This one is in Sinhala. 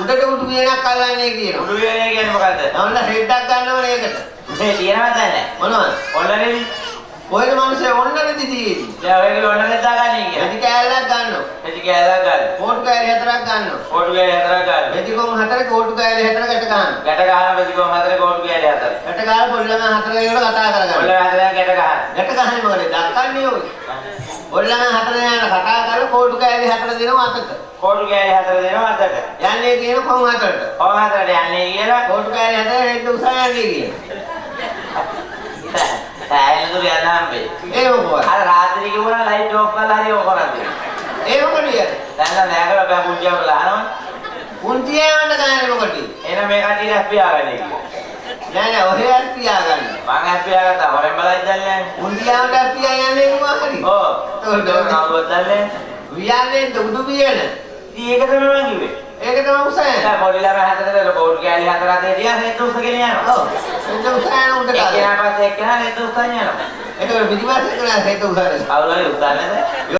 උඩට උඩු වියනක් අල්ලන්නේ කියනවා. උඩු වියනේ කියන්නේ මොකද්ද? නෝන හෙඩ්ඩක් ගන්නවනේ ඒකට. මේ තියනවද නැහැ? මොනවද? ඔන්නනේ. කොහෙද මිනිස්සේ ඔන්නනේ තියෙන්නේ. දැන් ඔයගේ ඔන්නනේ දාගන්නේ කියලා. වැඩි කෑල්ලක් ගන්නවා. වැඩි කෑල්ලක් ගන්න. කෝටු කෑලි 4ක් ගන්නවා. කෝටු කෑලි 4ක් ගන්න. වැඩි කොම් 4 කෝටු කෑලි 4 ගැට ගන්නවා. ගැට ගන්න වැඩි කොම් 4 කෝටු කෑලි 4. ගැට ගාලා පොල්ලම 4 ඒකට කතා කරගන්න. පොල්ලම 4 ගැට ගන්න. ගැට ගහන්නේ මොකද? දක්කන්නේ ඔය. පොල්ලම 4 යන කතා කරලා කෝටු කෑලි 4 දෙනවා අතට. කෝටු කෑලි 4 දෙනවා අතට. යන්නේ කියන කොම් 4ට. කොම් 4ට යන්නේ කියලා කෝටු කෑලි 4 හෙඩ් උසා යන්නේ කියන. තායන දුර යන්නම් බේ. ඒ මොකද? අර රාත්‍රී කිව්වනම් ලයිට් ඕෆ් කරලා හරි ඕක කරන්නේ. ඒ මොකද? දැන් නෑකලා බෑ පුංචියව ලානවා. පුංචියවන්න ගන්නේ මොකද? එහෙනම් මේ කට්ටිය ඇස් පියාගන්නේ කියලා. නෑ ඔහෙ ඇස් පියාගන්න. මං ඇස් පියාගත්තා හොරෙන් බලයි දැල්ලන්නේ. පුංචියවට ඇස් පියාගන්නේ කොහොමද හරි? ඔව්. ඒක නවුවත් දැල්ලන්නේ. වියන්නේ උඩු වියන. ඒක තමයි මං කිව්වේ. ඒක තමයි උසයන. දැන් පොඩි ළමයි හතරට කෝටු කෑලි 4 අතේ තියා හෙද්ද උස්සගෙන යනවා. ඔව්. ඒක උසයන උඩ ගන්න. එක්කෙනා පස්සේ එක්කෙනා හෙද්ද උස්සන් යනවා. ඒක පිටිපස්සේ කරා ඒක උසයන. කවුරු හරි උස්සන්නේද?